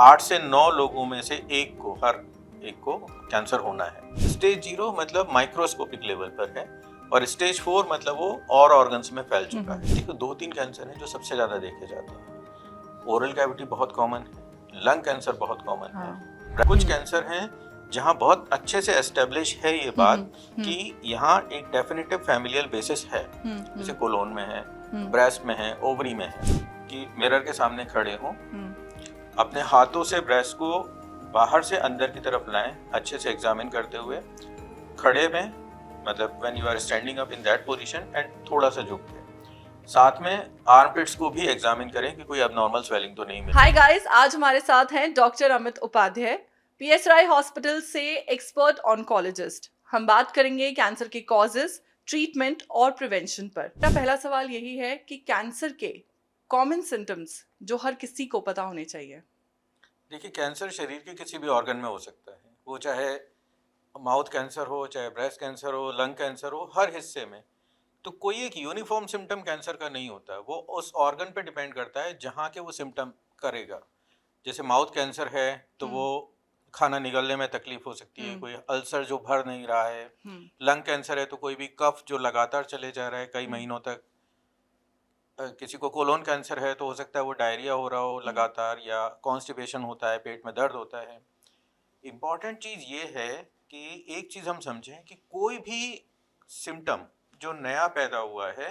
8 से 9 लोगों में से हर एक को कैंसर होना है। स्टेज 0 मतलब माइक्रोस्कोपिक लेवल पर है और स्टेज 4 मतलब वो और ऑर्गन्स में फैल चुका है। देखो 2-3 कैंसर हैं जो सबसे ज्यादा देखे जाते हैं। ओरल कैविटी बहुत कॉमन है, लंग कैंसर बहुत कॉमन है। कुछ कैंसर हैं जहां बहुत अच्छे से एस्टेब्लिश है ये बात कि यहाँ एक डेफिनेटिव फैमिलियल बेसिस है, जैसे कोलोन में है, ब्रेस्ट में है, ओवरी में है। कि मिरर के सामने खड़े हों, अपने हाथों से ब्रेस्ट को बाहर से अंदर की तरफ लाएं, अच्छे से एग्जामिन करते हुए खड़े में, मतलब when you are standing up in that position, and थोड़ा सा झुक के साथ में आर्मपिट्स को भी एग्जामिन करें कि कोई अबनॉर्मल स्वेलिंग तो नहीं मिली। हाय गाइस, आज हमारे साथ हैं डॉक्टर अमित उपाध्याय, पीएस राय हॉस्पिटल से एक्सपर्ट ऑन्कोलॉजिस्ट। हम बात करेंगे कैंसर के कॉजेस, ट्रीटमेंट और प्रिवेंशन पर। मेरा पहला सवाल यही है कि कैंसर के कॉमन सिम्टम्स जो हर किसी को पता होने चाहिए। देखिए, कैंसर शरीर के किसी भी ऑर्गन में हो सकता है, वो चाहे माउथ कैंसर हो, चाहे ब्रेस्ट कैंसर हो, लंग कैंसर हो, हर हिस्से में। तो कोई एक यूनिफॉर्म सिम्टम कैंसर का नहीं होता है, वो उस ऑर्गन पे डिपेंड करता है जहाँ के वो सिम्टम करेगा। जैसे माउथ कैंसर है तो वो खाना निगलने में तकलीफ हो सकती है, कोई अल्सर जो भर नहीं रहा है। लंग कैंसर है तो कोई भी कफ जो लगातार चले जा रहा है कई महीनों तक। किसी को कोलोन कैंसर है तो हो सकता है वो डायरिया हो रहा हो लगातार, या कॉन्स्टिपेशन होता है, पेट में दर्द होता है। इम्पॉर्टेंट चीज़ ये है कि एक चीज़ हम समझें कि कोई भी सिम्टम जो नया पैदा हुआ है,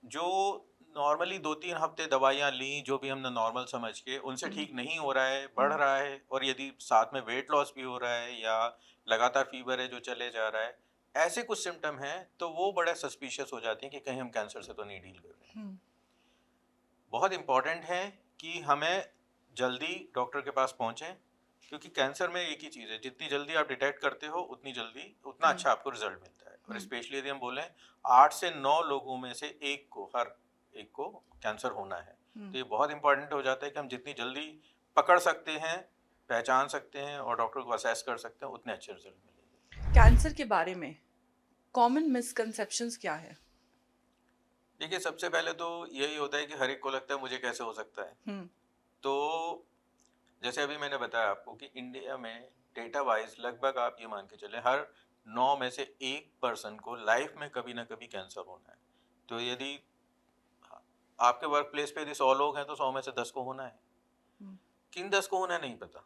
जो नॉर्मली 2-3 हफ्ते दवाइयाँ ली, जो भी हमने नॉर्मल समझ के, उनसे ठीक नहीं हो रहा है, बढ़ रहा है, और यदि साथ में वेट लॉस भी हो रहा है या लगातार फीवर है जो चले जा रहा है, ऐसे कुछ सिम्टम हैं, तो वो बड़ा सस्पिशियस हो जाते हैं कि कहीं हम कैंसर से तो नहीं डील कर रहे हैं। बहुत इम्पॉर्टेंट है कि हमें जल्दी डॉक्टर के पास पहुँचें, क्योंकि कैंसर में एक ही चीज़ है, जितनी जल्दी आप डिटेक्ट करते हो उतनी जल्दी उतना अच्छा आपको रिजल्ट मिलता है। और स्पेशली यदि हम बोलें 8 से 9 लोगों में से हर एक को कैंसर होना है, तो ये बहुत इंपॉर्टेंट हो जाता है कि हम जितनी जल्दी पकड़ सकते हैं, पहचान सकते हैं और डॉक्टर को असेस कर सकते हैं, उतने अच्छे रिजल्ट मिलेंगे। कैंसर के बारे में कॉमन मिसकंसेप्शंस क्या है? देखिए, सबसे पहले तो यही होता है कि हर एक को लगता है मुझे कैसे हो सकता है। तो जैसे अभी मैंने बताया आपको कि इंडिया में डेटा वाइज लगभग आप ये मान के चले हर 9 में से 1 पर्सन को लाइफ में कभी ना कभी कैंसर होना है। तो यदि आपके वर्क प्लेस पे यदि 100 लोग हैं तो 100 में से 10 को होना है। किन 10 को होना है नहीं पता।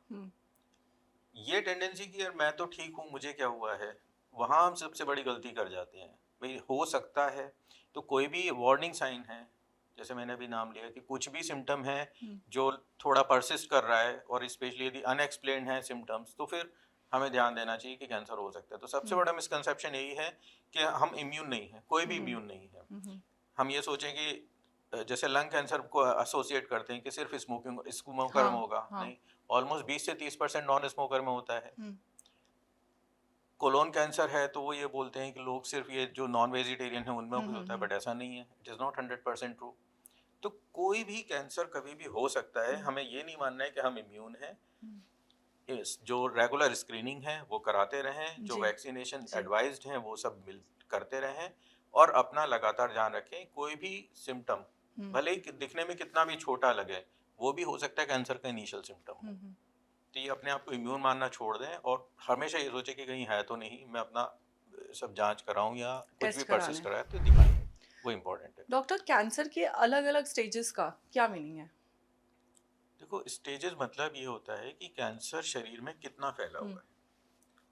ये टेंडेंसी कि यार मैं तो ठीक हूँ, मुझे क्या हुआ है, वहाँ हम सबसे बड़ी गलती कर जाते हैं। भाई हो सकता है, तो कोई भी वार्निंग साइन है, जैसे मैंने अभी नाम लिया कि कुछ भी सिम्टम है जो थोड़ा परसिस्ट कर रहा है, और स्पेशली यदि अनएक्सप्लेन्ड है सिम्टम्स, तो फिर हमें ध्यान देना चाहिए कि कैंसर हो सकता है। तो सबसे बड़ा मिसकंसेप्शन यही है कि हम इम्यून नहीं है, कोई भी इम्यून नहीं है। हम ये सोचें कि जैसे लंग कैंसर को एसोसिएट करते हैं कि सिर्फ स्मोकर में होगा, नहीं, ऑलमोस्ट 20 से 30% नॉन स्मोकर में होता है। कोलोन कैंसर है तो वो ये बोलते हैं कि लोग सिर्फ ये जो नॉन वेजिटेरियन है उनमें भी होता है, बट ऐसा नहीं है। It is not 100% true. तो कोई भी कैंसर कभी भी हो सकता है, हमें ये नहीं मानना है कि हम इम्यून हैं। जो रेगुलर स्क्रीनिंग है वो कराते रहें, जो वैक्सीनेशन एडवाइज्ड हैं वो सब करते रहें, और अपना लगातार ध्यान रखें। कोई भी सिम्टम भले ही दिखने में कितना भी छोटा लगे, वो भी हो सकता है कैंसर का इनिशियल सिम्टम हो। तो ये अपने आप को इम्यून मानना छोड़ दें और हमेशा ये सोचें कि कहीं है तो नहीं, मैं अपना सब जांच कराऊं या कुछ भी परसिस्ट कराए तो दिखाएं, वो इम्पोर्टेंट है। डॉक्टर, कैंसर के अलग अलग स्टेजेस का क्या मीनिंग है? देखो, स्टेजेस मतलब ये होता है कि कैंसर शरीर में कितना फैला हुआ है।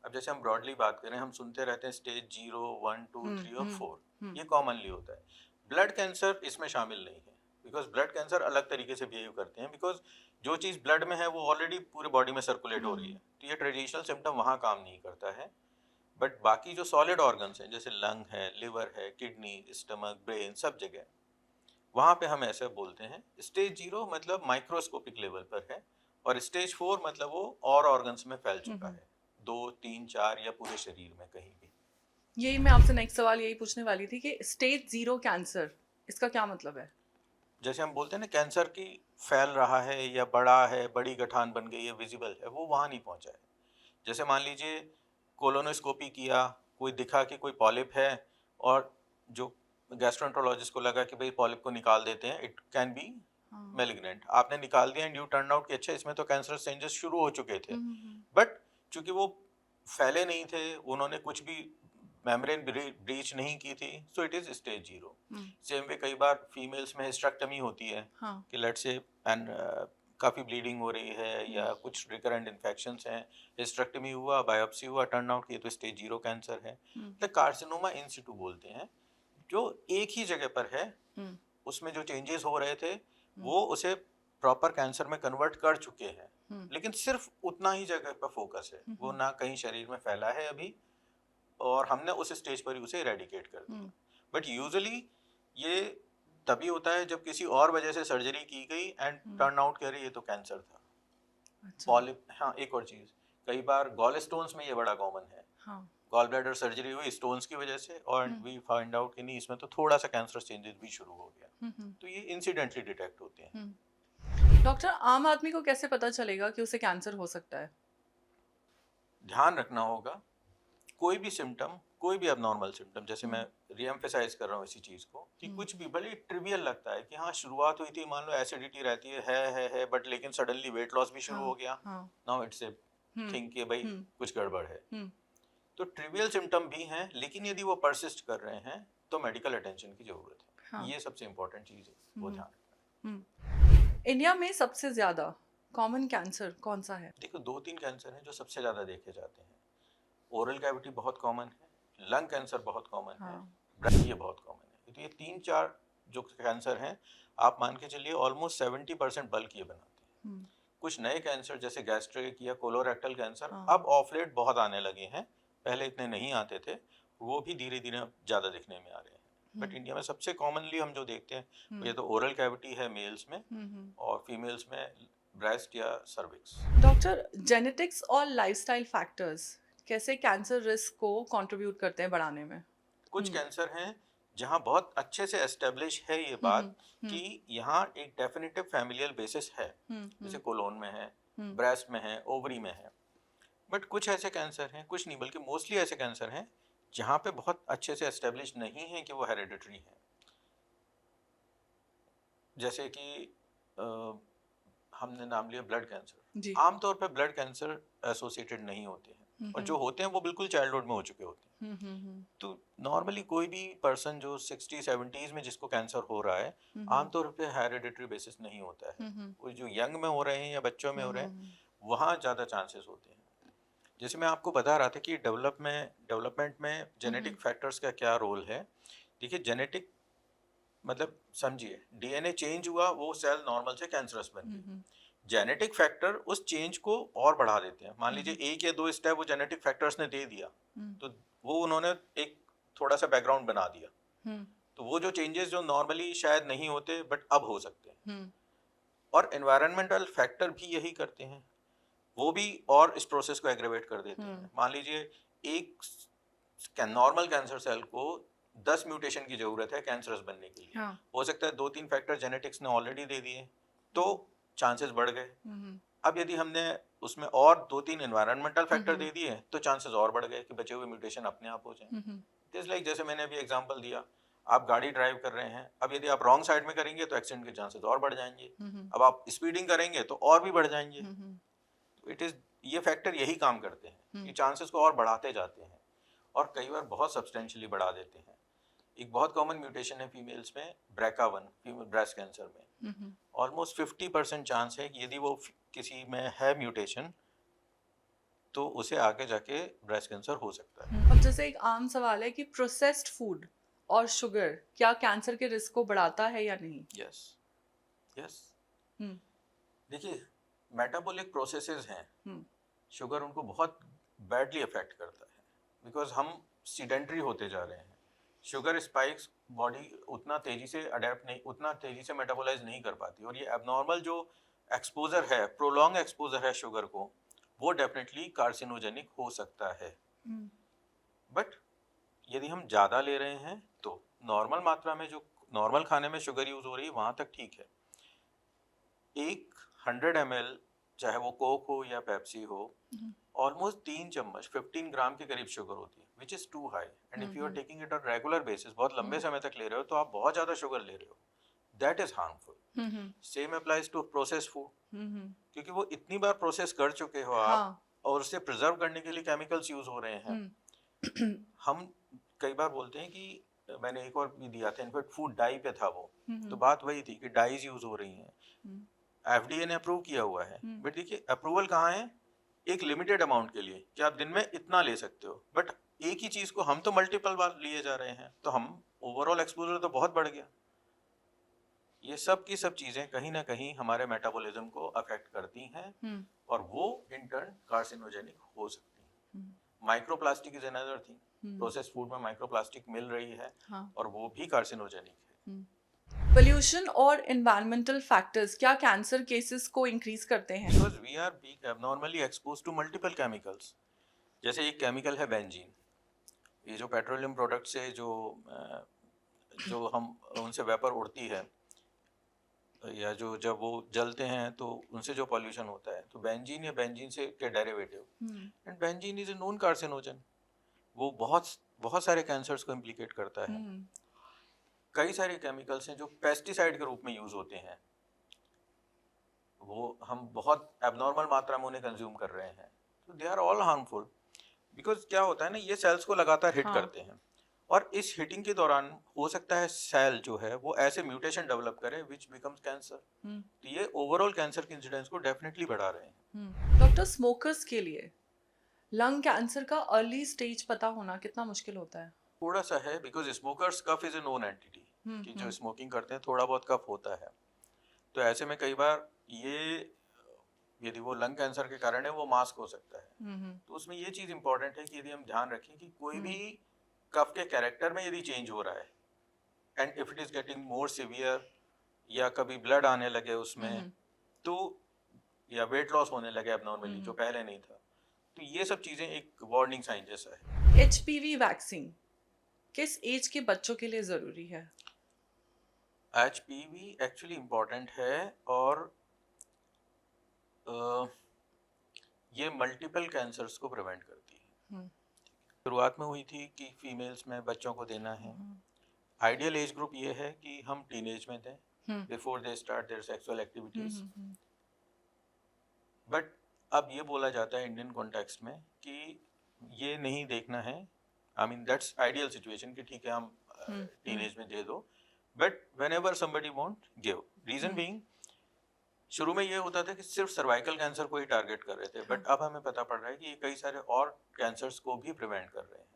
अब जैसे हम ब्रॉडली बात करें, हम सुनते रहते हैं स्टेज 0, 1, 2, 3 और 4, ये कॉमनली होता है। ब्लड कैंसर इसमें शामिल नहीं है, बिकॉज ब्लड कैंसर अलग तरीके से बिहेव करते हैं, बिकॉज जो चीज़ ब्लड में है वो ऑलरेडी पूरे बॉडी में सर्कुलेट हो रही है, तो ये ट्रेडिशनल सिम्टम वहाँ काम नहीं करता है। बट बाकी जो सॉलिड ऑर्गन्स हैं, जैसे लंग है, लिवर है, किडनी, स्टमक, ब्रेन, सब जगह, वहाँ पे हम ऐसे बोलते हैं। स्टेज 0 मतलब माइक्रोस्कोपिक लेवल पर है, और स्टेज 4 मतलब वो और ऑर्गन्स में फैल चुका है, 2, 3, 4 या पूरे शरीर में कहीं भी। यही मैं आपसे नेक्स्ट सवाल यही पूछने वाली थी कि स्टेज 0 कैंसर, इसका क्या मतलब है? जैसे हम बोलते हैं ना कैंसर की फैल रहा है या बड़ा है, बड़ी गठान बन गई है, विजिबल है, वो वहाँ नहीं पहुँचा है। जैसे मान लीजिए कोलोनोस्कोपी किया, कोई दिखा कि कोई पॉलिप है, और जो गैस्ट्रोएंटरोलॉजिस्ट को लगा कि भाई पॉलिप को निकाल देते हैं, इट कैन बी मेलिग्नेंट, आपने निकाल दिया एंड यू टर्न आउट कि अच्छा इसमें तो कैंसरस चेंजेस शुरू हो चुके थे, बट चूंकि वो फैले नहीं थे, उन्होंने कुछ भी मेम्ब्रेन ब्रीच नहीं की थी, so it is stage 0। Same way कई बार फीमेल्स में हिस्टेरेक्टमी होती है कि लेट्स से एंड काफ़ी ब्लीडिंग हो रही है या कुछ रिकरेंट इन्फेक्शंस हैं, हिस्टेरेक्टमी हुआ, बायोप्सी हुआ, टर्न आउट कि ये तो स्टेज 0 कैंसर है। तो कार्सिनोमा इन सिटू बोलते हैं, जो एक ही जगह पर है, उसमें जो चेंजेस हो रहे थे वो उसे प्रॉपर कैंसर में कन्वर्ट कर चुके हैं, लेकिन सिर्फ उतना ही जगह पर फोकस है, वो ना कहीं शरीर में फैला है अभी, और हमने उस स्टेज पर ही उसे इरेडिकेट कर दिया। बट यूजुअली ये तभी होता है जब किसी और वजह से सर्जरी की गई एंड टर्न आउट करे ये तो कैंसर था। पॉलिप, हाँ एक और चीज, कई बार गॉल स्टोन्स में ये बड़ा कॉमन है, गॉल ब्लैडर सर्जरी हुई स्टोन्स की वजह से और वी फाइंड आउट कि नहीं इसमें तो थोड़ा सा कैंसरस चेंजेस भी शुरू हो गया, तो ये इंसिडेंटली डिटेक्ट होते हैं। डॉक्टर, आम आदमी को कैसे पता चलेगा कि उसे कैंसर हो सकता है? ध्यान रखना होगा, कोई भी सिम्टम, कोई भी अबनॉर्मल सिम्टम, जैसे मैं रीएम्फेसाइज कर रहा हूँ इसी चीज को कि कुछ भी भले ट्रिवियल लगता है कि हाँ शुरुआत हुई थी, मान लो एसिडिटी रहती है बट लेकिन सडनली वेट लॉस भी शुरू हो गया, नाउ इट्स ए थिंक कि भाई कुछ गड़बड़ है। तो ट्रिवियल सिम्टम भी हैं, लेकिन यदि वो परसिस्ट कर रहे हैं तो मेडिकल अटेंशन की जरूरत है। ये सबसे इम्पोर्टेंट चीज है, वो ध्यान रखना। इंडिया में सबसे ज्यादा कॉमन कैंसर कौन सा है? देखो 2-3 कैंसर हैं जो सबसे ज्यादा देखे जाते हैं। ओरल कैविटी बहुत कॉमन है, लंग कैंसर बहुत कॉमन है, ब्रेस्ट ये बहुत कॉमन है। तो ये 3-4 जो कैंसर हैं, आप मान के चलिए ऑलमोस्ट 70% बल्क ये बनाते हैं। कुछ नए कैंसर जैसे गैस्ट्रिक या कोलोरेक्टल कैंसर अब ऑफ लेट बहुत आने लगे हैं, पहले इतने नहीं आते थे, वो भी धीरे धीरे ज़्यादा दिखने में आ रहे हैं। बट इंडिया में सबसे कॉमनली हम जो देखते हैं ये तो ओरल कैविटी है मेल्स में, और फीमेल्स में ब्रेस्ट या सर्विक्स। डॉक्टर, जेनेटिक्स और लाइफस्टाइल फैक्टर्स कैसे कैंसर रिस्क को कंट्रीब्यूट करते हैं बढ़ाने में? कुछ कैंसर हैं जहां बहुत अच्छे से एस्टेब्लिश है ये बात कि यहाँ एक डेफिनेटिव फैमिलियल बेसिस है, जैसे कोलोन में है, ब्रेस्ट में है, ओवरी में है। बट कुछ ऐसे कैंसर हैं, कुछ नहीं बल्कि मोस्टली ऐसे कैंसर हैं जहाँ पे बहुत अच्छे से एस्टेब्लिश नहीं है कि वो हेरिडिटरी है। जैसे कि हमने नाम लिया ब्लड कैंसर, आमतौर पे ब्लड कैंसर एसोसिएटेड नहीं होते हैं, और जो होते हैं वो बिल्कुल चाइल्डहुड में हो चुके होते हैं। तो नॉर्मली कोई भी पर्सन जो 60-70s में जिसको कैंसर हो रहा है, आमतौर पे हेरिडिटरी बेसिस नहीं होता है, वो जो यंग में हो रहे हैं या बच्चों में हो रहे हैं वहाँ ज़्यादा चांसेस होते हैं। जैसे मैं आपको बता रहा था कि डेवलपमेंट में जेनेटिक फैक्टर्स का क्या रोल है। देखिए जेनेटिक मतलब समझिए डीएनए चेंज हुआ, वो सेल नॉर्मल से कैंसरस बन गई, जेनेटिक फैक्टर उस चेंज को और बढ़ा देते हैं। मान लीजिए 1 या 2 स्टेप वो जेनेटिक फैक्टर्स ने दे दिया, तो वो उन्होंने एक थोड़ा सा बैकग्राउंड बना दिया, तो वो जो चेंजेस जो नॉर्मली शायद नहीं होते बट अब हो सकते हैं। और एनवायरमेंटल फैक्टर भी यही करते हैं, वो भी और इस प्रोसेस को एग्रेवेट कर देते हैं। मान लीजिए एक नॉर्मल कैंसर सेल को 10 म्यूटेशन की जरूरत है कैंसरस बनने के लिए, हो सकता है 2-3 फैक्टर जेनेटिक्स ने ऑलरेडी दे दिए, तो चांसेस बढ़ गए। अब यदि हमने उसमें और 2-3 एनवायरमेंटल फैक्टर दे दिए तो चांसेस और बढ़ गए कि बचे हुए म्यूटेशन अपने आप हो जाएं। जस्ट लाइक जैसे मैंने अभी एग्जांपल दिया, आप गाड़ी ड्राइव कर रहे हैं, अब यदि आप रॉन्ग साइड में करेंगे तो एक्सीडेंट के चांसेस और बढ़ जाएंगे, अब आप स्पीडिंग करेंगे तो और भी बढ़ जाएंगे। इट इज ये फैक्टर यही काम करते हैं कि चांसेस को और बढ़ाते जाते हैं, और कई बार बहुत सब्सटेंशियली बढ़ा देते हैं। एक बहुत कॉमन म्यूटेशन है फीमेल्स में, BRCA1 फीमेल ब्रेस्ट कैंसर में, ऑलमोस्ट 50% चांस है कि यदि वो किसी में है म्यूटेशन तो उसे आगे जाके ब्रेस्ट कैंसर हो सकता है। अब जैसे एक आम सवाल है कि प्रोसेस्ड फूड और शुगर क्या कैंसर के रिस्क को बढ़ाता है या नहीं? यस देखिए मेटाबॉलिक प्रोसेसेस हैं, शुगर उनको बहुत बैडली अफेक्ट करता है, बिकॉज हम सीडेंटरी होते जा रहे हैं। शुगर स्पाइक्स बॉडी उतना तेजी से अडेप्ट नहीं, उतना तेजी से मेटाबोलाइज नहीं कर पाती, और ये एबनॉर्मल जो एक्सपोजर है, प्रोलॉन्ग एक्सपोजर है शुगर को, वो डेफिनेटली कार्सिनोजेनिक हो सकता है। बट यदि हम ज़्यादा ले रहे हैं तो नॉर्मल मात्रा में, जो नॉर्मल खाने में शुगर यूज हो रही है वहाँ तक ठीक है। एक 100 ml चाहे वो कोक हो या पेप्सी हो, ऑलमोस्ट 3 चम्मच 15 ग्राम के करीब शुगर होती है, which is too high, and if you are taking it on regular basis, बहुत लंबे समय तक ले रहे हो, तो आप बहुत ज़्यादा शुगर ले रहे हो, that is harmful. Same applies to process food, क्योंकि वो इतनी बार प्रोसेस कर चुके हो आप, हाँ। और उसे प्रिजर्व करने के लिए केमिकल्स यूज हो रहे हैं। हम कई बार बोलते हैं कि मैंने एक और भी दिया था, इनफैक्ट फूड डाई पे था वो, तो बात वही थी कि डाइज यूज हो रही हैं, एफडीए ने अप्रूव किया हुआ है, बट देखिए अप्रूवल कहाँ है, एक लिमिटेड अमाउंट के लिए कि आप दिन में इतना ले सकते हो, बट एक ही चीज को हम तो मल्टीपल बार लिए जा रहे हैं, तो हम ओवरऑल एक्सपोजर तो बहुत बढ़ गया। ये सब की सब चीजें कहीं ना कहीं हमारे मेटाबॉलिज्म को अफेक्ट करती हैं, और वो इन टर्न कार्सिनोजेनिक हो सकती हैं। Microplastic is another thing, process food में माइक्रोप्लास्टिक मिल रही है, हाँ। और वो भी कार्सिनोजेनिक है। पोल्यूशन और एनवायरमेंटल फैक्टर्स क्या कैंसर केसेस को इंक्रीज करते हैं? Because we are being abnormally expose to multiple chemicals. जैसे एक केमिकल है बेंजीन, ये जो पेट्रोलियम प्रोडक्ट से जो हम उनसे वेपर उड़ती है, या जो जब वो जलते हैं तो उनसे जो पॉल्यूशन होता है, तो बेंजीन या बेंजीन से के derivative, and benzene is a known carcinogen, वो बहुत बहुत सारे कैंसर्स को इम्प्लिकेट करता है। कई सारे केमिकल्स हैं जो पेस्टिसाइड के रूप में यूज होते हैं, वो हम बहुत एबनॉर्मल मात्रा में उन्हें कंज्यूम कर रहे हैं, तो they are all harmful. Because क्या होता है ना, ये सेल्स को लगातार हिट करते हैं, और इस हिटिंग के दौरान हो सकता है सेल जो है वो ऐसे म्यूटेशन डेवलप करे विच बिकम्स कैंसर, तो ये ओवरऑल कैंसर के इंसिडेंस को डेफिनेटली बढ़ा रहे हैं। डॉक्टर, स्मोकर्स के लिए लंग कैंसर का अर्ली स्टेज पता होना कितना मुश्किल होता है? थोड़ा सा है, because smokers cough is a known entity, कि जो स्मोकिंग करते हैं थोड़ा बहुत कफ होता है, तो ऐसे में कई बार ये यदि वो लंग कैंसर के कारण है वो मास्क हो सकता है, तो उसमें ये चीज़ इंपॉर्टेंट है कि यदि हम ध्यान रखें कि कोई भी कफ के कैरेक्टर में यदि चेंज हो रहा है, and if it is getting more severe, या कभी ब्लड आने लगे उसमें, तो या वेट लॉस होने लगे एबनॉर्मली जो पहले नहीं था, तो ये सब चीज़ें एक वार्निंग साइन जैसा है। HPV वैक्सीन किस एज के बच्चों के लिए जरूरी है? HPV एक्चुअली इम्पॉर्टेंट है, और ये मल्टीपल कैंसर्स को प्रिवेंट करती है। शुरुआत में हुई थी कि फीमेल्स में बच्चों को देना है, आइडियल एज ग्रुप ये है कि हम टीनेज में दें, before they start their sexual activities, but अब ये बोला जाता है इंडियन कॉन्टेक्स्ट में कि ये नहीं देखना है, I mean that's ideal situation कि ठीक है हम टीनेज में दे दो, but whenever somebody want give, reason being शुरू में ये होता था कि सिर्फ सर्वाइकल कैंसर को ही टारगेट कर रहे थे, बट अब हमें पता पड़ रहा है कि ये कई सारे और कैंसर्स को भी प्रिवेंट कर रहे हैं।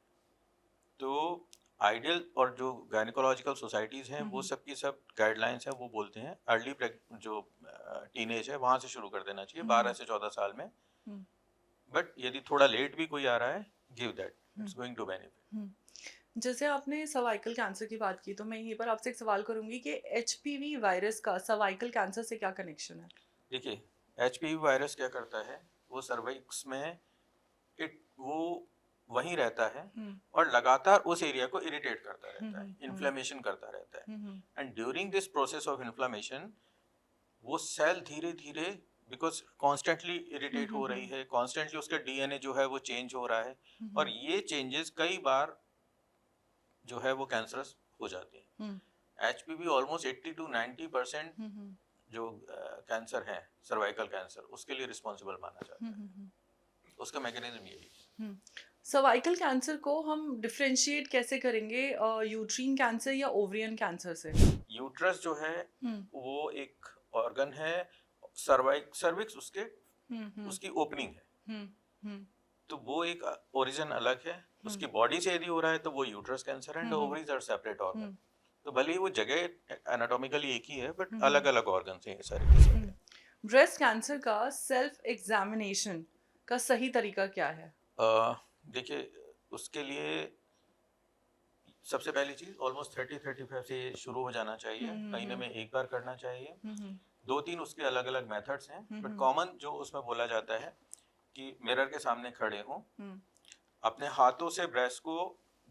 तो आइडियल और जो गायनिकोलॉजिकल सोसाइटीज़ हैं वो सब की सब गाइडलाइंस हैं, वो बोलते हैं अर्ली जो टीनेज है वहाँ से शुरू कर देना चाहिए, 12 से 14 साल में, बट यदि थोड़ा लेट भी कोई आ रहा है, give that, it's going to benefit. जैसे आपने सर्वाइकल कैंसर की बात की, तो मैं यहीं पर आपसे एक सवाल करूंगी कि HPV वायरस का सर्वाइकल कैंसर से क्या कनेक्शन है? देखिए, HPV वायरस क्या करता है, वो सर्वाइक्स में वो वहीं रहता है, और लगातार उस एरिया को इरिटेट करता रहता है, इन्फ्लेमेशन करता रहता है, and during this process of inflammation वो सेल धीरे धीरे, बिकॉज कॉन्स्टेंटली इरिटेट हो रही है, कॉन्स्टेंटली उसका DNA जो है वो चेंज हो रहा है, और ये चेंजेस कई बार जो है वो कैंसरस हो जाते हैं। HPV ऑलमोस्ट 80 to 90% जो कैंसर है, सर्वाइकल कैंसर, उसके लिए रिस्पॉन्सिबल माना जाता है, उसका मैकेनिज्म यही है। सर्वाइकल कैंसर को हम डिफरेंशिएट कैसे करेंगे यूट्रीन कैंसर या ओवरियन कैंसर से? यूट्रस जो है वो एक ऑर्गन है, सर्विक्स उसकी ओपनिंग है, तो वो एक ओरिजिन अलग है, उसकी बॉडी से यदि हो रहा है तो वो यूट्रस कैंसर है, ओवरीज आर सेपरेट ऑर्गन, तो भले ही वो जगह एनाटॉमिकली एक ही है, बट अलग अलग ऑर्गन हैं ये सारे। ब्रेस्ट कैंसर का सेल्फ एग्जामिनेशन का सही तरीका क्या है? देखिए, उसके लिए सबसे पहली चीज ऑलमोस्ट 30-35 से शुरू हो जाना चाहिए, महीने में एक बार करना चाहिए, 2-3 उसके अलग अलग मेथड्स हैं, बट कॉमन जो उसमें बोला जाता है कि मिरर के सामने खड़े हों, अपने हाथों से ब्रेस्ट को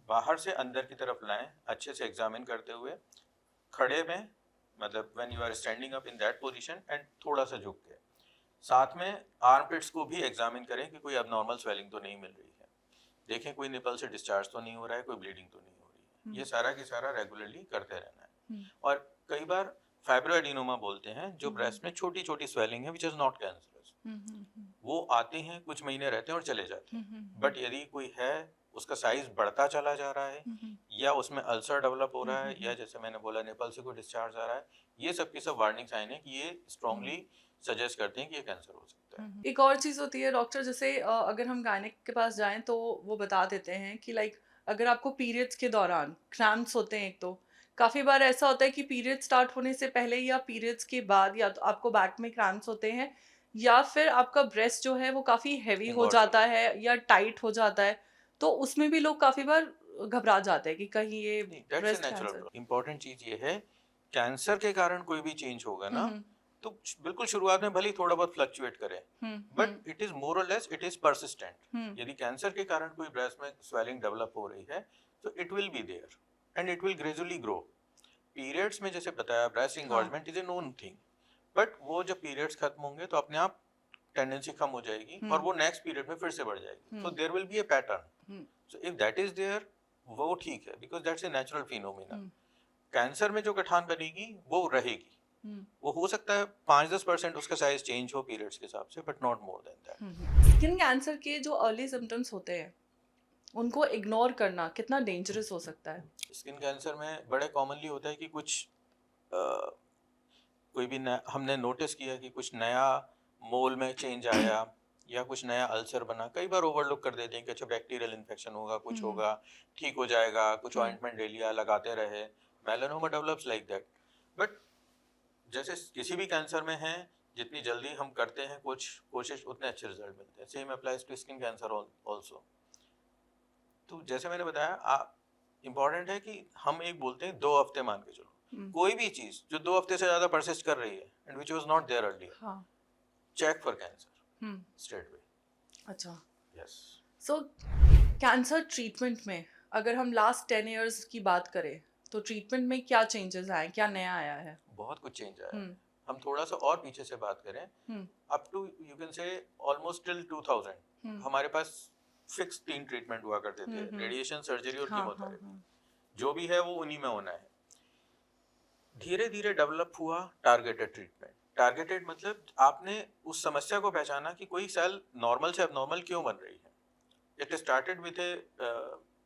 बाहर से अंदर की तरफ लाएं, अच्छे से एग्जामिन करते हुए, खड़े में मतलब when you are standing up in that position, and थोड़ा सा झुक के, साथ में आर्मपिट्स को भी एग्जामिन करें कि कोई अबनॉर्मल स्वेलिंग तो नहीं मिल रही है, देखें कोई निपल से डिस्चार्ज तो नहीं हो रहा है, कोई ब्लीडिंग तो नहीं हो रही है, ये सारा की सारा रेगुलरली करते रहना है। और कई बार फाइब्रोएडिनोमा बोलते हैं, जो ब्रेस्ट में छोटी छोटी स्वेलिंग है विच इज नॉट कैंसरस। वो आते हैं, कुछ महीने रहते हैं और चले जाते हैं। बट यदि कोई है, उसका साइज बढ़ता चला जा रहा है, या उसमें अल्सर डेवलप हो रहा है, या जैसे मैंने बोला निपल से कोई डिस्चार्ज आ रहा है, ये सब की सब वार्निंग साइन है कि ये स्ट्रांगली सजेस्ट करते हैं कि ये कैंसर हो सकता है। एक और चीज़ होती है डॉक्टर, जैसे अगर हम गायनेक के पास जाएं तो वो बता देते हैं कि लाइक अगर आपको पीरियड्स के दौरान क्रैम्प्स होते हैं, एक तो काफ़ी बार ऐसा होता है कि पीरियड स्टार्ट होने से पहले या पीरियड्स के बाद या तो आपको बैक में क्रैम्प्स होते हैं, या फिर आपका ब्रेस्ट जो है वो काफ़ी हैवी हो Engorge हो जाता जाता है या टाइट हो जाता है, तो उसमें भी लोग काफ़ी बार घबरा जाते हैं कि कहीं ये that's a breast natural cancer. Important चीज ये है, कैंसर के कारण कोई भी चेंज होगा ना, हम्म तो बिल्कुल शुरुआत में भले ही थोड़ा बहुत फ्लक्चुएट करे, बट इट इज मोर और लेस इट इज परसिस्टेंट। यदि कैंसर के कारण कोई ब्रेस्ट में स्वेलिंग डेवलप हो रही है, तो it will be there and it will gradually grow. Periods में जैसे बताया, breast engorgement is a known thing, but वो जब पीरियड्स खत्म होंगे तो अपने आप टेंडेंसी कम हो जाएगी और वो नेक्स्ट पीरियड में फिर से बढ़ जाएगी। So there will be a pattern. So if that is there, वो ठीक है, because that's a natural phenomena. Cancer में जो गठान बनेगी वो रहेगी, वो हो सकता है 5-10% उसका साइज चेंज हो पीरियड्स के हिसाब से, but not more than that. Skin cancer के जो अर्ली सिम्टम्स होते हैं उनको इग्नोर करना कितना डेंजरस हो सकता है? स्किन कैंसर में बड़े कॉमनली होता है कि कुछ कोई भी हमने नोटिस किया कि कुछ नया मोल में चेंज आया या कुछ नया अल्सर बना। कई बार ओवरलुक कर देते हैं कि अच्छा बैक्टीरियल इन्फेक्शन होगा, कुछ होगा, ठीक हो जाएगा, कुछ ऑइंटमेंट ले लिया, लगाते रहे, melanoma develops like that. But जैसे किसी भी कैंसर में है, जितनी जल्दी हम करते हैं कुछ कोशिश, उतने अच्छे रिजल्ट मिलते हैं। Same applies to skin cancer also. तो जैसे मैंने बताया, इम्पॉर्टेंट है कि हम एक बोलते हैं 2 हफ्ते मान के चलो, कोई भी चीज जो 2 हफ्ते से ज्यादा परसिस्ट कर रही है and which was not there earlier, check for cancer straight way. अच्छा, यस। सो कैंसर ट्रीटमेंट में अगर हम लास्ट 10 इयर्स की बात करें तो ट्रीटमेंट में क्या चेंजेस आए, क्या नया आया है? बहुत कुछ चेंज आया है। हम थोड़ा सा और पीछे से बात करें, up to you can say almost till 2000 हमारे पास फिक्स 3 ट्रीटमेंट हुआ करते थे, रेडिएशन, सर्जरी और कीमोथेरेपी। जो भी है वो उन्हीं में होना है। धीरे धीरे डेवलप हुआ टारगेटेड ट्रीटमेंट। टारगेटेड मतलब आपने उस समस्या को पहचाना कि कोई सेल नॉर्मल से अबनॉर्मल क्यों बन रही है। It started with A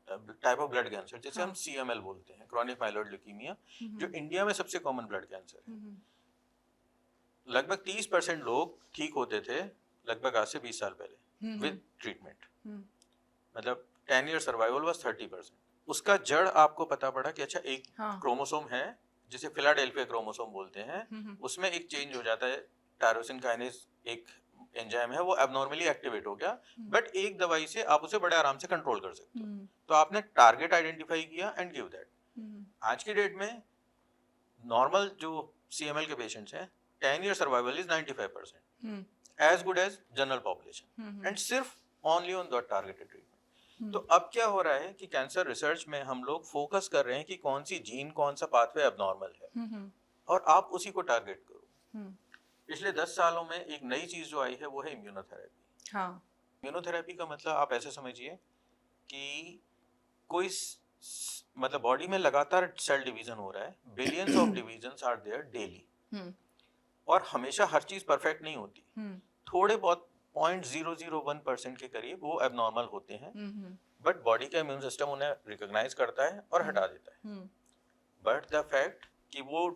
type of blood cancer जिसे हम CML बोलते हैं, क्रॉनिक माइलॉइड ल्यूकीमिया, जो इंडिया में सबसे कॉमन ब्लड कैंसर है। लगभग 30% लोग ठीक होते थे लगभग आज से 20 साल पहले विद ट्रीटमेंट। मतलब 10 ईयर सर्वाइवल वाज 30%। उसका जड़ आपको पता पड़ा कि अच्छा एक क्रोमोसोम है जिसे फिलाडेल्फिया क्रोमोसोम बोलते हैं, उसमें एक चेंज हो जाता है, टायरोसिन काइनेज एक एंजाइम है, वो एबनॉर्मली एक्टिवेट हो गया, बट एक दवाई से आप उसे बड़े आराम से कंट्रोल कर सकते हो। तो आपने टारगेट आइडेंटिफाई किया एंड गिव दैट। आज की डेट में नॉर्मल जो CML के पेशेंट्स हैं, 10 year survival is 95%, as good as general population, and सिर्फ only on the targeted treatment. तो अब क्या हो रहा है कि कैंसर रिसर्च में हम लोग फोकस कर रहे हैं कि कौन सी जीन, कौन सा पाथवे एबनॉर्मल है, और आप उसी को टारगेट करो। पिछले 10 सालों में एक नई चीज जो आई है वो है इम्यूनोथेरेपी। इम्यूनोथेरेपी का मतलब आप ऐसे समझिए कि कोई मतलब बॉडी में लगातार सेल डिवीजन हो रहा है, billions of divisions are there daily, और हमेशा हर चीज परफेक्ट नहीं होती। थोड़े बहुत 0.001% के करीब वो एबनॉर्मल होते हैं, बट बॉडी का इम्यून सिस्टम उन्हें रिकॉग्नाइज करता है और हटा देता है। बट द फैक्ट कि वो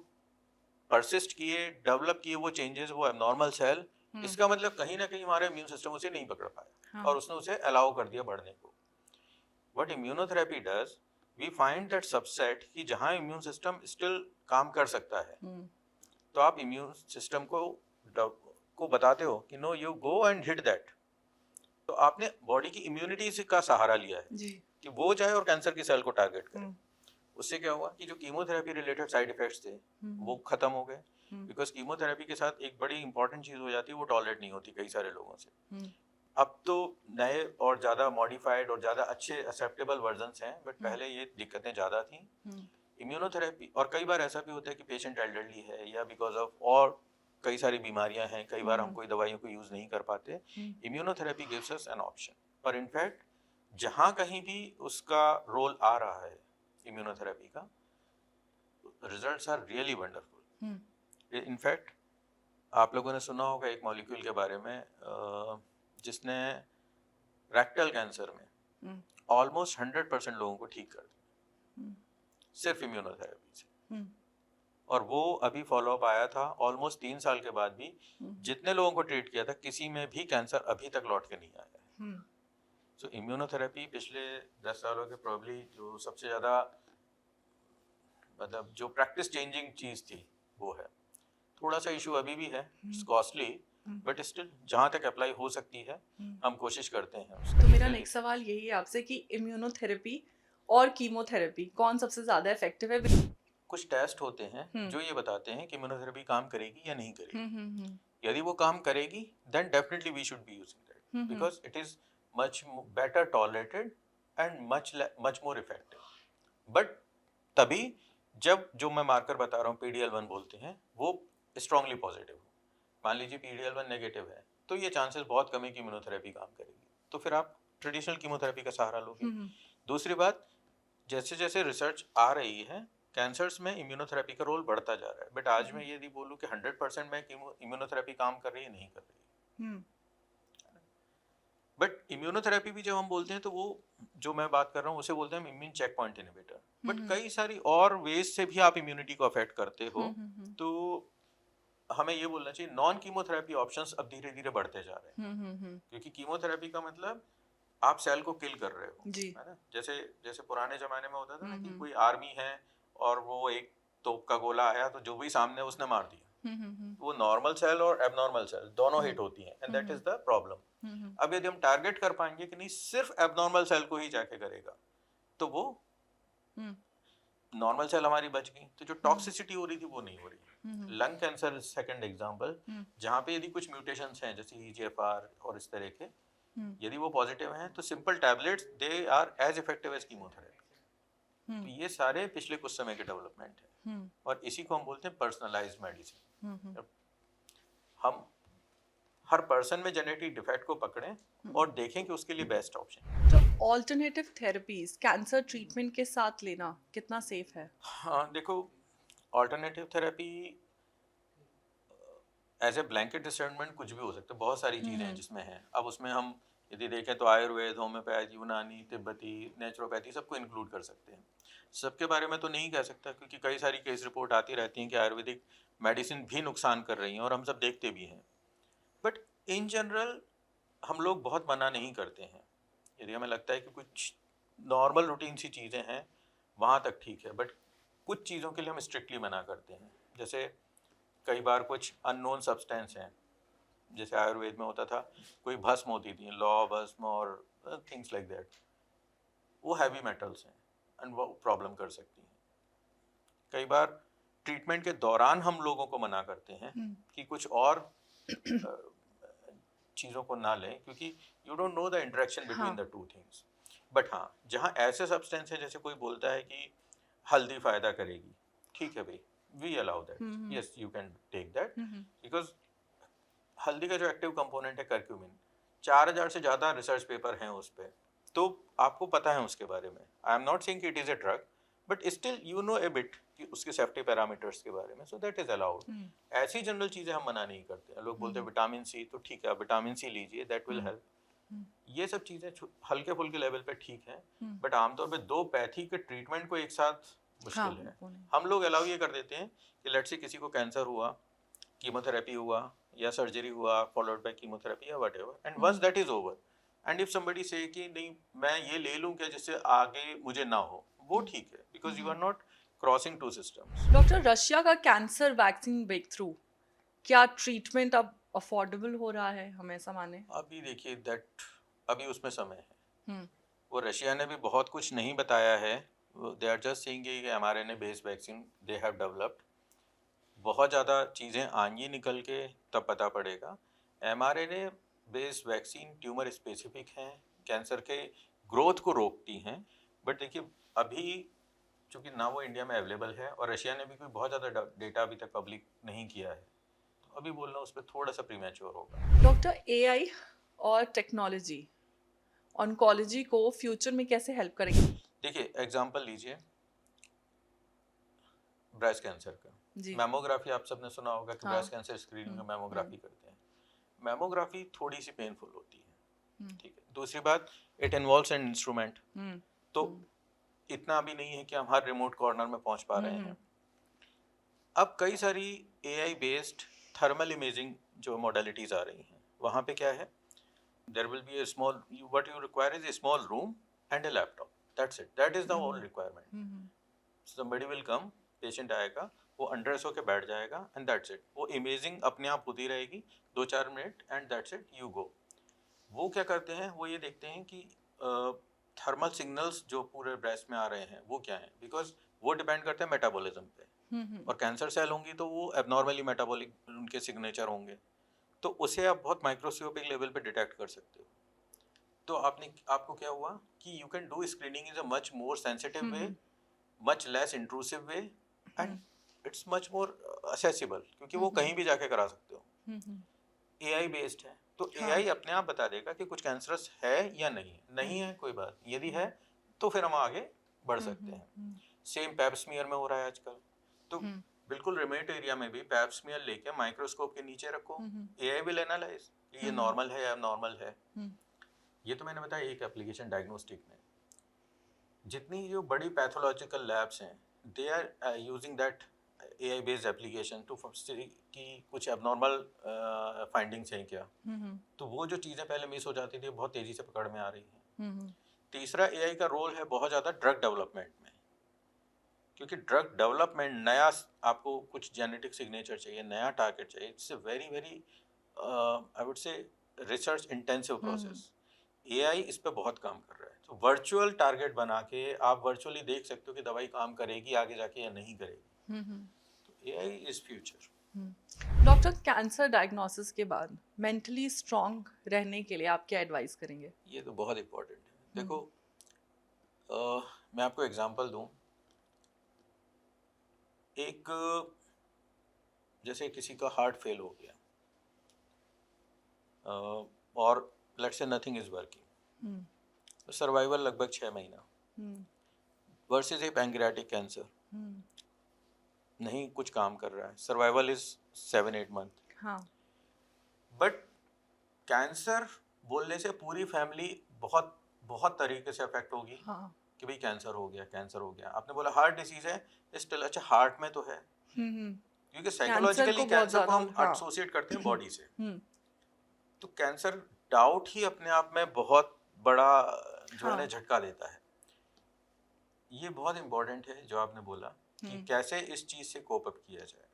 परसिस्ट किए, डेवलप किए वो चेंजेस, वो एबनॉर्मल सेल, इसका मतलब कहीं ना कहीं हमारा इम्यून सिस्टम उसे नहीं पकड़ पाया और उसने उसे अलाउ कर दिया बढ़ने को। What immunotherapy does, we find that subset कि जहां इम्यून सिस्टम स्टिल काम कर सकता है, तो आप इम्यून सिस्टम को बताते हो कि no, you go and hit that. तो आपने बॉडी की इम्यूनिटी का सहारा लिया है कि वो जाए और कैंसर की सेल को टारगेट करे। उससे क्या हुआ कि जो कीमोथेरेपी रिलेटेड साइड इफेक्ट्स थे वो खत्म हो गए, बिकॉज कीमोथेरेपी के साथ एक बड़ी इंपॉर्टेंट चीज हो जाती है, वो टॉलरेट नहीं होती कई सारे लोगों से। अब तो नए और ज्यादा मॉडिफाइड और ज्यादा अच्छे एक्सेप्टेबल वर्जन्स हैं, बट पहले ये दिक्कतें ज्यादा थी। इम्यूनोथेरेपी, और कई बार ऐसा भी होता है कि पेशेंट एल्डरली है या बिकॉज ऑफ और कई सारी बीमारियां हैं, कई बार हम कोई दवाइयों को यूज नहीं कर पाते। Immunotherapy gives us an option. पर इनफैक्ट जहां कहीं भी उसका रोल आ रहा है इम्यूनोथेरेपी का, results are really wonderful. In fact आप लोगों ने सुना होगा एक मॉलिक्यूल के बारे में जिसने रेक्टल कैंसर में हम्म, ऑलमोस्ट 100% लोगों को ठीक कर दिया हम्म, सिर्फ इम्यूनोथेरेपी से। हम्म, और वो अभी फॉलोअप आया था ऑलमोस्ट 3 साल के बाद भी, जितने लोगों को ट्रीट किया था किसी में भी कैंसर अभी तक लौट के नहीं आया है। हम्म, सो इम्यूनोथेरेपी पिछले 10 सालों के प्रॉब्ली जो सबसे ज़्यादा मतलब जो प्रैक्टिस चेंजिंग चीज़ थी वो है। थोड़ा सा इशू अभी भी है, इट्स कॉस्टली, बट स्टिल जहाँ तक अप्लाई हो सकती है हम कोशिश करते हैं उसका। तो मेरा नेक्स्ट सवाल यही है आपसे कि इम्यूनोथेरेपी और कीमोथेरेपी कौन सबसे ज़्यादा इफेक्टिव है? कुछ टेस्ट होते हैं जो ये बताते हैं कि इम्यूनोथेरेपी काम करेगी या नहीं करेगी। यदि वो काम करेगी then definitely we should be using that because it is much better tolerated and much more effective. But तभी जब जो मैं मार्कर बता रहा हूँ PD-L1 बोलते हैं वो स्ट्रांगली पॉजिटिव हो। मान लीजिए PD-L1 नेगेटिव है तो ये चांसेस बहुत कम है कि इम्यूनोथेरेपी काम करेगी, तो फिर आप ट्रेडिशनल कीमोथेरेपी का सहारा लोगे। दूसरी बात, जैसे जैसे रिसर्च आ रही है कैंसर्स में इम्यूनोथेरेपी का रोल बढ़ता जा रहा है, बट आज मैं यदि बोलूँ कि 100% में इम्यूनोथेरेपी काम कर रही है, नहीं कर रही है। बट इम्यूनोथेरेपी भी जब हम बोलते हैं तो वो जो मैं बात कर रहा हूँ उसे बोलते हैं immune checkpoint inhibitor, but कई सारी और वेज से भी आप इम्यूनिटी को अफेक्ट करते हो। तो हमें ये बोलना चाहिए नॉन कीमोथेरेपी ऑप्शंस अब धीरे धीरे बढ़ते जा रहे हैं, क्योंकि कीमोथेरेपी का मतलब आप सेल को किल कर रहे हो, है ना। जैसे जैसे पुराने जमाने में होता था ना कि कोई आर्मी है और वो एक तोप का गोला आया तो जो भी सामने उसने मार दिया, वो नॉर्मल सेल और एबनॉर्मल सेल दोनों हिट होती हैं, and that is the problem. अब यदि हम टारगेट कर पाएंगे कि नहीं सिर्फ एबनॉर्मल सेल को ही जाके करेगा तो वो नॉर्मल सेल हमारी बच गई, तो जो टॉक्सिसिटी हो रही थी वो नहीं हो रही। लंग कैंसर सेकंड एग्जांपल, जहाँ पे यदि कुछ म्यूटेशंस हैं जैसे EGFR और इस तरह के, यदि वो पॉजिटिव हैं तो simple tablets they are as effective as chemotherapy. तो ये सारे पिछले कुछ समय के डेवलपमेंट है और इसी को हम बोलते हैं पर्सनलाइज्ड मेडिसिन। हम हर पर्सन में जेनेटिक डिफेक्ट को पकड़ें और देखें कि उसके लिए बेस्ट ऑप्शन। तो ऑल्टरनेटिव थेरेपीज कैंसर ट्रीटमेंट के साथ लेना कितना सेफ है? हाँ देखो, alternative therapy as a blanket statement कुछ भी हो सकता है, बहुत सारी चीज़ें हैं जिसमें हैं। अब उसमें हम यदि देखें तो आयुर्वेद, होम्योपैथी, यूनानी, तिब्बती, नेचुरोपैथी सबको इंक्लूड कर सकते हैं। सबके बारे में तो नहीं कह सकता क्योंकि कई सारी केस रिपोर्ट आती रहती हैं कि आयुर्वेदिक मेडिसिन भी नुकसान कर रही हैं और हम सब देखते भी हैं। बट इन जनरल हम लोग बहुत मना नहीं करते हैं। यदि हमें लगता है कि कुछ नॉर्मल रूटीन सी चीज़ें हैं वहाँ तक ठीक है, बट कुछ चीज़ों के लिए हम स्ट्रिक्टली मना करते हैं। जैसे कई बार कुछ अननोन सब्सटेंस हैं, जैसे आयुर्वेद में होता था कोई भस्म होती थी, लॉ भस्म और थिंग्स लाइक दैट, वो हैवी मेटल्स हैं एंड वो प्रॉब्लम कर सकती हैं। कई बार ट्रीटमेंट के दौरान हम लोगों को मना करते हैं कि कुछ और चीज़ों को ना लें क्योंकि you don't know the interaction between the two things. But हाँ, जहाँ ऐसे सब्सटेंस है जैसे कोई बोलता है कि हल्दी फ़ायदा करेगी, ठीक है भाई, we allow that, yes you can take that, because हल्दी का जो एक्टिव कंपोनेंट है करक्यूमिन, 4000 से ज़्यादा रिसर्च पेपर हैं उस पर, तो आपको पता है उसके बारे में। आई एम नॉट सेइंग कि it is a drug, but still you know A bit कि उसके सेफ्टी पैरामीटर्स के बारे में, सो दैट इज़ अलाउड। ऐसी जनरल चीज़ें हम मना नहीं करते। लोग बोलते हैं विटामिन सी, तो ठीक है आप विटामिन सी लीजिए, दैट विल हेल्प। ये सब चीज़ें हल्के फुल्के लेवल पे ठीक है, बट आमतौर पे दो पैथी के ट्रीटमेंट को एक साथ मुश्किल है। हम लोग अलाउ ये कर देते हैं कि लेट्स से किसी को कैंसर हुआ, कीमोथेरेपी हुआ या सर्जरी हुआ फॉलोड बाय कीमोथेरेपी या whatever, and once that is over and if somebody say कि नहीं मैं ये ले लूं क्या जिससे आगे मुझे ना हो, वो ठीक है, because you are not crossing two systems. Doctor, Russia का कैंसर वैक्सीन ब्रेक थ्रू, क्या ट्रीटमेंट अब अफोर्डेबल हो रहा है, हम ऐसा माने? अभी देखिए दैट अभी उसमें समय है। वो रशिया ने भी बहुत कुछ नहीं बताया है, दे आर जस्ट सेइंग कि mRNA based vaccine they have developed. बहुत ज़्यादा चीज़ें आएंगी निकल के तब पता पड़ेगा। mRNA based vaccine tumour specific हैं, कैंसर के ग्रोथ को रोकती हैं, बट देखिए अभी चूँकि ना वो इंडिया में अवेलेबल है और रशिया ने भी कोई बहुत ज़्यादा डेटा अभी तक पब्लिक नहीं किया है, तो अभी बोलना उस पर थोड़ा सा प्रीमैच्योर होगा। डॉक्टर, AI और टेक्नोलॉजी ऑन्कोलॉजी को फ्यूचर में कैसे हेल्प करेंगे? देखिए एग्जांपल लीजिए ब्रेस्ट कैंसर का, जी। मैमोग्राफी आप सबने सुना होगा कि हाँ। ब्रेस्ट कैंसर स्क्रीनिंग में मैमोग्राफी करते हैं। मैमोग्राफी थोड़ी सी पेनफुल होती है, ठीक है। दूसरी बात, इट इन्वॉल्व्स एन इंस्ट्रूमेंट, तो इतना भी नहीं है कि हम हर रिमोट कॉर्नर में पहुंच पा रहे हैं। अब कई सारी एआई बेस्ड थर्मल इमेजिंग जो मॉडलिटीज आ रही हैं, वहाँ पे क्या है, there will be a small, what you require is a small room and a laptop, that's it, that is the all requirement. somebody will come, patient आएगा, वो अंड्रेस होके बैठ जाएगा and that's it, वो इमेजिंग अपने आप होती रहेगी 2-4 minute and that's it, you go. वो क्या करते हैं, वो ये देखते हैं कि थर्मल सिग्नल्स जो पूरे ब्रेस्ट में आ रहे हैं वो क्या हैं, बिकॉज वो डिपेंड करते हैं मेटाबॉलिज्म पे, और कैंसर सेल होंगी तो वो एबनॉर्मली मेटाबॉलिक उनके सिग्नेचर होंगे, तो उसे आप बहुत माइक्रोस्कोपिक लेवल पे डिटेक्ट कर सकते हो। तो आपको क्या हुआ कि you can do screening is a much more sensitive way, much less intrusive way, and it's much more accessible, क्योंकि वो कहीं भी जाके करा सकते हो। एआई बेस्ड है, तो एआई अपने आप बता देगा कि कुछ कैंसरस है या नहीं है। नहीं है कोई बात, यदि है तो फिर हम आगे बढ़ सकते हैं। सेम पैप स्मीयर में हो रहा है आजकल, तो बिल्कुल रिमोट एरिया में भी पैप स्मीयर लेके माइक्रोस्कोप के नीचे रखो, एआई विल एनालाइज ये नॉर्मल है या नॉर्मल है। ये तो मैंने बताया एक एप्लीकेशन डायग्नोस्टिक में। जितनी जो बड़ी पैथोलॉजिकल लैब्स हैं, they are using that AI based application to see कि कुछ एबनॉर्मल फाइंडिंग्स हैं क्या, तो वो जो चीज़ें पहले मिस हो जाती थी बहुत तेज़ी से पकड़ में आ रही हैं। तीसरा, एआई का रोल है बहुत ज़्यादा ड्रग डेवलपमेंट में, क्योंकि ड्रग डेवलपमेंट नया, आपको कुछ जेनेटिक सिग्नेचर चाहिए, नया टारगेट चाहिए, it's a very very I would say research intensive process. AI इस पे बहुत काम कर रहा है, तो वर्चुअल टारगेट बना के आप वर्चुअली देख सकते हो कि दवाई काम करेगी आगे जाके या नहीं करेगी। तो AI is future. Doctor, cancer diagnosis के बाद मेंटली स्ट्रांग रहने के लिए आप क्या एडवाइस करेंगे? ये तो बहुत इम्पोर्टेंट है। देखो, मैं आपको एग्जांपल दूं, एक जैसे किसी का हार्ट फेल हो गया, और let's say nothing is working, survival लगभग 6 महीना, वर्सेस ए पैंक्रियाटिक कैंसर, नहीं कुछ काम कर रहा है, सर्वाइवल इज 7-8 मंथ। हाँ। बट कैंसर बोलने से पूरी फैमिली बहुत बहुत तरीके से अफेक्ट होगी। हाँ। कि भाई कैंसर हो गया, कैंसर हो गया। आपने बोला हार्ट डिसीज है, स्टिल अच्छा हार्ट में तो है, क्योंकि साइकोलॉजिकली कैंसर को हम एसोसिएट करते हैं बॉडी से। तो कैंसर डाउट ही अपने आप में बहुत बड़ा जो है ना झटका देता है। ये बहुत इंपॉर्टेंट है जो आपने बोला कि कैसे इस चीज से कोप अप किया जाए।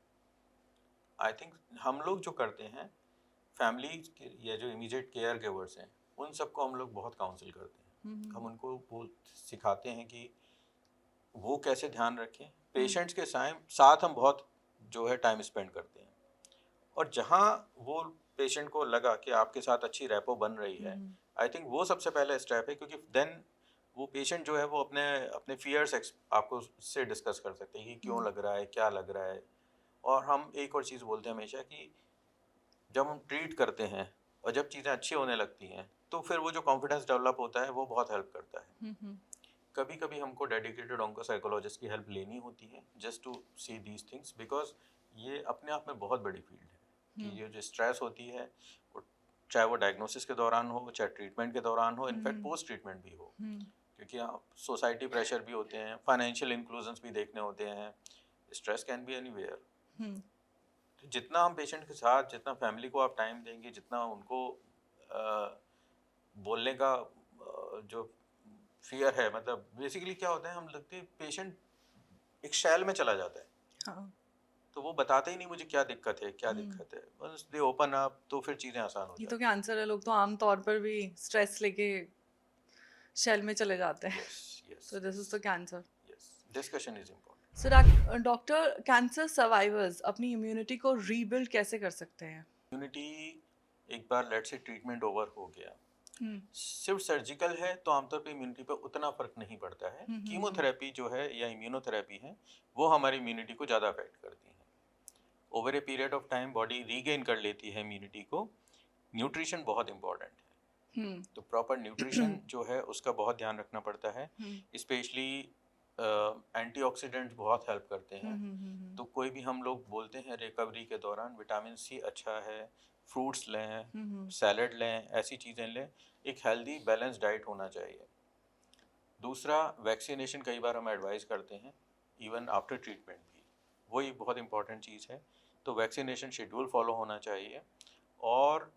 आई थिंक हम लोग जो करते हैं, फैमिली या जो इमीडिएट केयर गिवर्स हैं, उन सबको हम लोग बहुत काउंसिल करते हैं। हम उनको वो सिखाते हैं कि वो कैसे ध्यान रखें। पेशेंट्स के साथ हम बहुत जो है टाइम स्पेंड करते हैं, और जहाँ वो पेशेंट को लगा कि आपके साथ अच्छी रैपो बन रही है, आई थिंक वो सबसे पहले स्टेप है, क्योंकि देन वो पेशेंट जो है वो अपने अपने फियर्स आपको से डिस्कस कर सकते हैं कि क्यों लग रहा है, क्या लग रहा है। और हम एक और चीज़ बोलते हैं हमेशा कि जब हम ट्रीट करते हैं और जब चीज़ें अच्छी होने लगती हैं, तो फिर वो जो कॉन्फिडेंस डेवलप होता है वो बहुत हेल्प करता है। कभी कभी हमको डेडिकेटेड ऑन्कोसाइकोलॉजिस्ट की हेल्प लेनी होती है just to see these things, because ये अपने आप में बहुत बड़ी फील्ड है कि ये जो स्ट्रेस होती है, चाहे वो डायग्नोसिस के दौरान हो, चाहे ट्रीटमेंट के दौरान हो, इनफैक्ट पोस्ट ट्रीटमेंट भी हो, क्योंकि सोसाइटी प्रेशर भी होते हैं, फाइनेंशियल इंक्लूजन्स भी देखने होते हैं, स्ट्रेस कैन बी एनीवेयर। तो जितना हम पेशेंट के साथ, जितना फैमिली को आप टाइम देंगे, जितना उनको बोलने का जो फियर है, मतलब बेसिकली क्या होता है, हम लगते हैं पेशेंट एक शैल में चला जाता है। हाँ। तो वो बताते ही नहीं मुझे क्या दिक्कत है, क्या दिक्कत है, बस दे ओपन अप, तो फिर चीजें आसान हो जाती हैं। ये तो कैंसर है, लोग तो आम तौर पर भी स्ट्रेस लेके शेल में चले जाते हैं। So this is the cancer. Yes, discussion is important. So doctor, cancer survivors अपनी इम्यूनिटी को रीबिल्ड कैसे कर सकते हैं? इम्यूनिटी एक बार लेट से ट्रीटमेंट ओवर हो गया, सिर्फ सर्जिकल है तो आमतौर पे इम्यूनिटी पे उतना फर्क नहीं पड़ता है। कीमोथेरेपी जो है या इम्यूनोथेरेपी है वो हमारी इम्यूनिटी को ज़्यादा अफेक्ट करती है। Over a period of time body regain कर लेती है इम्यूनिटी को। न्यूट्रिशन बहुत इंपॉर्टेंट है, तो प्रॉपर न्यूट्रिशन जो है उसका बहुत ध्यान रखना पड़ता है, स्पेशली एंटीऑक्सीडेंट्स बहुत हेल्प करते हैं। हम्म। तो कोई भी हम लोग बोलते हैं रिकवरी के दौरान विटामिन सी अच्छा है, फ्रूट्स लें, सैलड लें, ऐसी चीज़ें लें। एक हेल्दी बैलेंस डाइट होना चाहिए। दूसरा, वैक्सीनेशन कई बार हम एडवाइस करते हैं इवन आफ्टर ट्रीटमेंट भी, वही बहुत इंपॉर्टेंट चीज़ है। तो वैक्सीनेशन शेड्यूल फॉलो होना चाहिए। और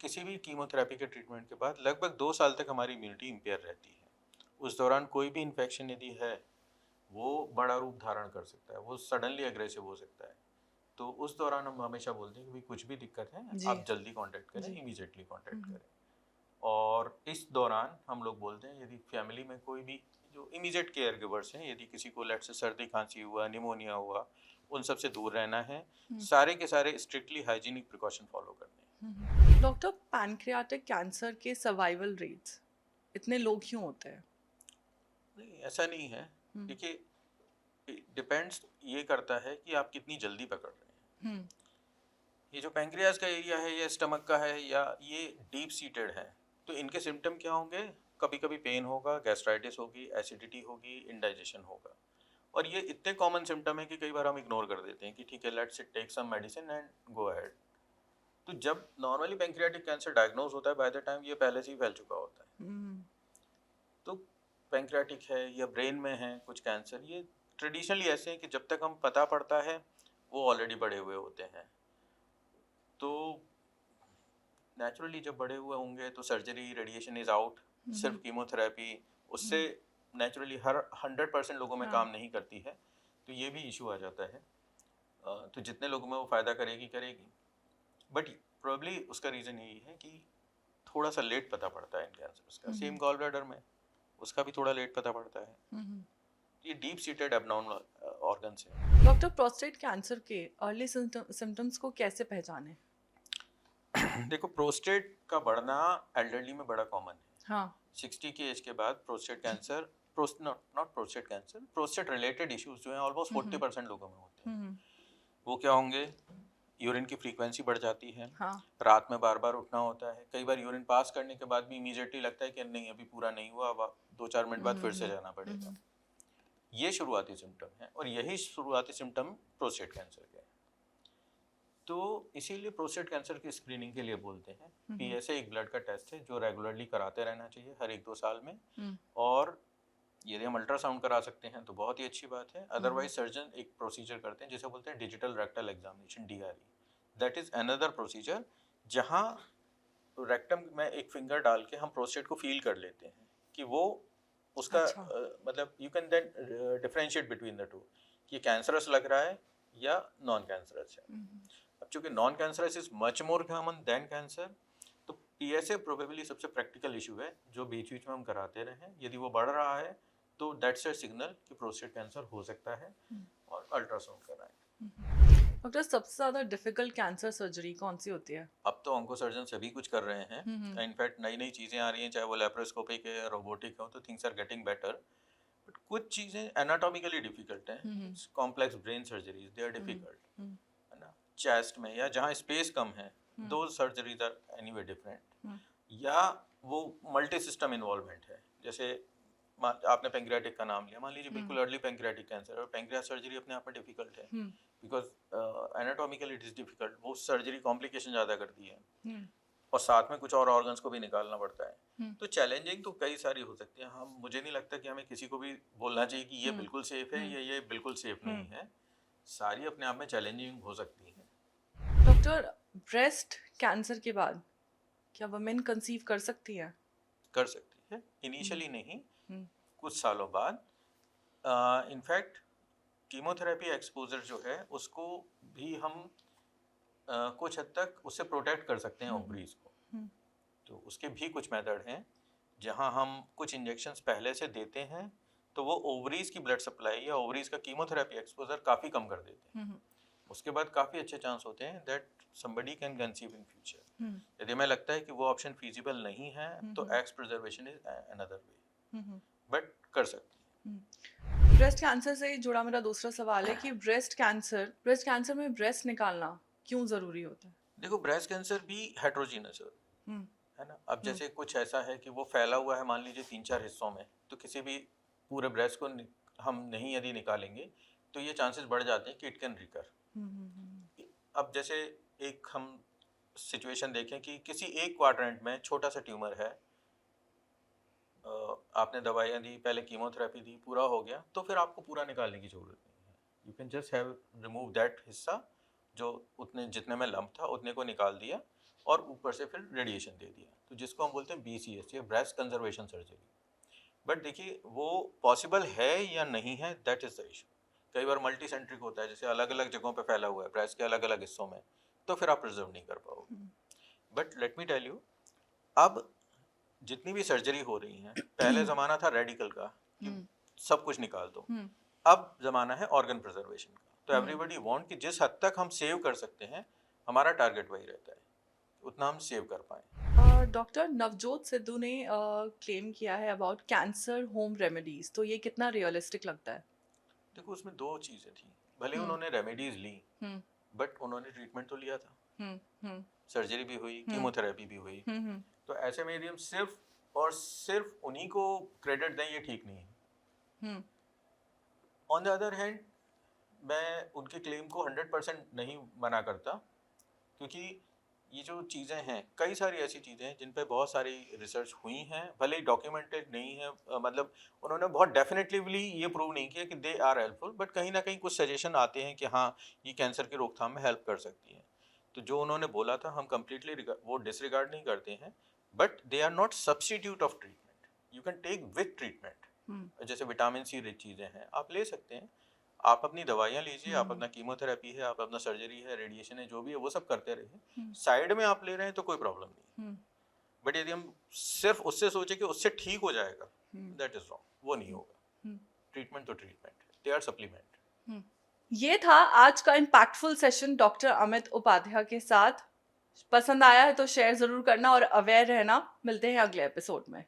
किसी भी कीमोथेरेपी के ट्रीटमेंट के बाद लगभग 2 साल तक हमारी इम्यूनिटी इम्पेयर रहती है। उस दौरान कोई भी इन्फेक्शन यदि है वो बड़ा रूप धारण कर सकता है, वो सडनली एग्रेसिव हो सकता है। तो उस दौरान हम हमेशा बोलते हैं कि भाई कुछ भी दिक्कत है जी आप जल्दी कांटेक्ट करें, जी। इमीडिएटली कांटेक्ट हम्म। करें। और इस दौरान हम लोग बोलते हैं यदि फैमिली में कोई भी जो इमीडिएट केयर गिवर्स हैं, यदि किसी को लेट से सर्दी खांसी हुआ, निमोनिया हुआ, उन सब से दूर रहना है। सारे के सारे स्ट्रिक्टली हाइजीनिक प्रिकॉशन फॉलो करने हैं। डॉक्टर, पैनक्रियाटिक कैंसर के सर्वाइवल रेट्स इतने लो क्यों होते हैं? नहीं, ऐसा नहीं है। देखिए, डिपेंड्स ये करता है कि आप कितनी जल्दी पकड़ रहे हैं। ये जो पैंक्रियाज का एरिया है या स्टमक का है या ये डीप सीटेड है, तो इनके सिम्टम क्या होंगे? कभी कभी पेन होगा, गैस्ट्राइटिस होगी, एसिडिटी होगी, इंडाइजेशन होगा। और ये इतने कॉमन सिम्टम है कि कई बार हम इग्नोर कर देते हैं कि ठीक है, let's take some medicine and go ahead. तो जब नॉर्मली पैंक्रियाटिक कैंसर डायग्नोज होता है, बाय द टाइम ये पहले से ही फैल चुका होता है। तो पैंक्रियाटिक है या ब्रेन में है कुछ कैंसर, ये ट्रेडिशनली ऐसे हैं कि जब तक हम पता पड़ता है वो ऑलरेडी बढ़े हुए होते हैं। तो नेचुरली जब बड़े हुए होंगे तो सर्जरी, रेडिएशन इज आउट, सिर्फ कीमोथेरेपी उससे नेचुरली हर 100% लोगों में काम नहीं करती है। तो ये भी इशू आ जाता है। तो जितने लोगों में वो फ़ायदा करेगी करेगी, बट प्रोबेबली उसका रीज़न यही है कि थोड़ा सा लेट पता पड़ता है इन कैंसर्स का। सेम गॉल ब्लैडर में उसका भी थोड़ा लेट पता पड़ता है। ये डीप सीटेड एबनॉर्मल ऑर्गन्स है। डॉक्टर, प्रोस्टेट कैंसर के अर्ली सिम्टम्स को कैसे पहचानें? देखो, प्रोस्टेट का बढ़ना एल्डरली में बड़ा कॉमन है। हाँ। 60 की एज के बाद prostate cancer, not prostate cancer, prostate related issues जो हैं ऑलमोस्ट 40% लोगों में होते हैं। वो क्या होंगे? यूरिन की फ्रीक्वेंसी बढ़ जाती है। हाँ। रात में बार बार उठना होता है। कई बार यूरिन पास करने के बाद भी इमीडिएटली लगता है कि नहीं अभी पूरा नहीं हुआ, अब 2-4 मिनट बाद फिर से जाना पड़ेगा। ये शुरुआती सिम्टम है और यही शुरुआती सिम्टम प्रोस्टेट कैंसर के हैं। तो इसीलिए प्रोस्टेट कैंसर की स्क्रीनिंग के लिए बोलते हैं। पीएसए एक ब्लड का टेस्ट है जो रेगुलरली कराते रहना चाहिए हर 1-2 साल में। और यदि हम अल्ट्रासाउंड करा सकते हैं तो बहुत ही अच्छी बात है। अदरवाइज सर्जन एक प्रोसीजर करते हैं जिसे बोलते हैं digital rectal examination, DRE। That is another procedure जहाँ रेक्टम में एक फिंगर डाल के हम प्रोस्टेट को फील कर लेते हैं कि वो उसका मतलब you can then differentiate between the two कि कैंसरस लग रहा है या नॉन कैंसरस है। अब चूंकि non cancerous is much more common than cancer, तो पीएसए प्रोबेबली सबसे प्रैक्टिकल इशू है जो बीच बीच में हम कराते रहें। यदि वो बढ़ रहा है तो दैट्स अ सिग्नल कि प्रोस्टेट कैंसर हो सकता है और अल्ट्रासाउंड कराएं। डॉक्टर, सबसे ज़्यादा डिफिकल्ट कैंसर सर्जरी कौन सी होती है? अब तो ऑन्कोसर्जन सभी कुछ कर रहे हैं। इनफैक्ट नई नई चीज़ें आ रही हैं, चाहे वो लेप्रोस्कोपिक है या रोबोटिक हो, तो things are getting better. But कुछ चीज़ें एनाटॉमिकली डिफिकल्ट हैं। Complex brain surgeries they are difficult, है ना। चेस्ट में या जहाँ स्पेस कम है, दो सर्जरीज आर एनीवे डिफरेंट। या वो मल्टी सिस्टम इन्वॉल्वमेंट है, जैसे आपने पैंक्रियाटिक का नाम लिया, मान लीजिए बिल्कुल अर्ली पैंक्रियाटिक कैंसर, और पैंक्रियास सर्जरी अपने आप में डिफिकल्ट है because anatomically it is difficult. वो सर्जरी कॉम्प्लिकेशन ज़्यादा करती है और साथ में कुछ और ऑर्गन्स को भी निकालना पड़ता है। तो चैलेंजिंग तो कई सारी हो सकती है। हम मुझे नहीं लगता कि हमें किसी को भी बोलना चाहिए कि ये बिल्कुल सेफ है या ये बिल्कुल सेफ नहीं है। सारी अपने आप में चैलेंजिंग हो सकती है। डॉक्टर, ब्रेस्ट कैंसर के बाद क्या वुमेन कंसीव कर सकती है? कर सकती है, इनिशियली नहीं, कुछ सालों बाद। इनफैक्ट कीमोथेरेपी एक्सपोजर जो है उसको भी हम कुछ हद तक उससे प्रोटेक्ट कर सकते हैं ओवरीज को। तो उसके भी कुछ मेथड हैं जहां हम कुछ इंजेक्शंस पहले से देते हैं तो वो ओवरीज की ब्लड सप्लाई या ओवरीज का कीमोथेरेपी एक्सपोजर काफ़ी कम कर देते हैं। उसके बाद काफ़ी अच्छे चांस होते हैं that somebody can conceive in future. यदि हमें लगता है कि वो ऑप्शन फीजिबल नहीं है तो eggs preservation is another way, but कर सकती है। ब्रेस्ट कैंसर से जुड़ा मेरा दूसरा सवाल है कि ब्रेस्ट कैंसर में ब्रेस्ट निकालना क्यों ज़रूरी होता है? देखो, ब्रेस्ट कैंसर भी हेट्रोजीनस है ना। अब जैसे कुछ ऐसा है कि वो फैला हुआ है मान लीजिए 3-4 हिस्सों में, तो किसी भी पूरे ब्रेस्ट को हम नहीं यदि निकालेंगे तो ये चांसेस बढ़ जाते हैं कि इट कैन रिकर। अब जैसे एक हम सिचुएशन देखें कि किसी एक क्वाड्रेंट में छोटा सा ट्यूमर है, आपने दवाइयाँ दी, पहले कीमोथेरेपी दी, पूरा हो गया, तो फिर आपको पूरा निकालने की ज़रूरत नहीं है। You can just have remove that हिस्सा जो उतने जितने में लंप था उतने को निकाल दिया और ऊपर से फिर रेडिएशन दे दिया, तो जिसको हम बोलते हैं BCS या ब्रेस्ट कंजर्वेशन सर्जरी। बट देखिए वो पॉसिबल है या नहीं है, दैट इज़ द इशू। कई बार मल्टी सेंट्रिक होता है, जैसे अलग अलग जगहों पे फैला हुआ है ब्रेस्ट के अलग अलग हिस्सों में, तो फिर आप प्रिजर्व नहीं कर पाओगे। But let me tell you, अब जितनी भी सर्जरी हो रही हैं, पहले ज़माना था रेडिकल का कि सब कुछ निकाल दो, अब ज़माना है ऑर्गन प्रिजर्वेशन का। तो एवरीबडी वांट कि जिस हद तक हम सेव कर सकते हैं, हमारा टारगेट वही रहता है, उतना हम सेव कर पाएँ। डॉक्टर नवजोत सिद्धू ने क्लेम किया है अबाउट कैंसर होम रेमेडीज, तो ये कितना रियलिस्टिक लगता है? देखो उसमें दो चीज़ें थी, भले उन्होंने रेमेडीज ली बट उन्होंने ट्रीटमेंट तो लिया था, सर्जरी भी हुई, कीमोथेरेपी भी हुई। तो ऐसे में यदि हम सिर्फ और सिर्फ उन्हीं को क्रेडिट दें, ये ठीक नहीं है। ऑन द अदर हैंड मैं उनके क्लेम को 100% नहीं मना करता, क्योंकि ये जो चीज़ें हैं, कई सारी ऐसी चीज़ें हैं जिन पे बहुत सारी रिसर्च हुई हैं, भले ही डॉक्यूमेंटेड नहीं है, मतलब उन्होंने बहुत डेफिनेटिवली ये प्रूव नहीं किया कि दे आर हेल्पफुल, बट कहीं ना कहीं कुछ सजेशन आते हैं कि हाँ ये कैंसर की रोकथाम में हेल्प कर सकती हैं। तो जो उन्होंने बोला था हम कम्प्लीटली वो डिसरिगार्ड नहीं करते हैं, but they are not substitute of treatment. You can take with treatment. जैसे विटामिन सी रिच चीज़ें हैं, आप ले सकते हैं, आप अपनी दवाइयाँ लीजिए, आप अपना कीमोथेरेपी है, आप अपना सर्जरी है, रेडिएशन है, जो भी है वो सब करते रहिए, साइड में आप ले रहे हैं तो कोई प्रॉब्लम नहीं। बट यदि हम सिर्फ उससे सोचे कि उससे ठीक हो जाएगा, दैट इज रॉन्ग, वो नहीं होगा। ट्रीटमेंट तो ट्रीटमेंट है, दे आर सप्लीमेंट। ये था आज का impactful session doctor Amit Upadhyay के साथ। पसंद आया है तो शेयर जरूर करना और अवेयर रहना। मिलते हैं अगले एपिसोड में।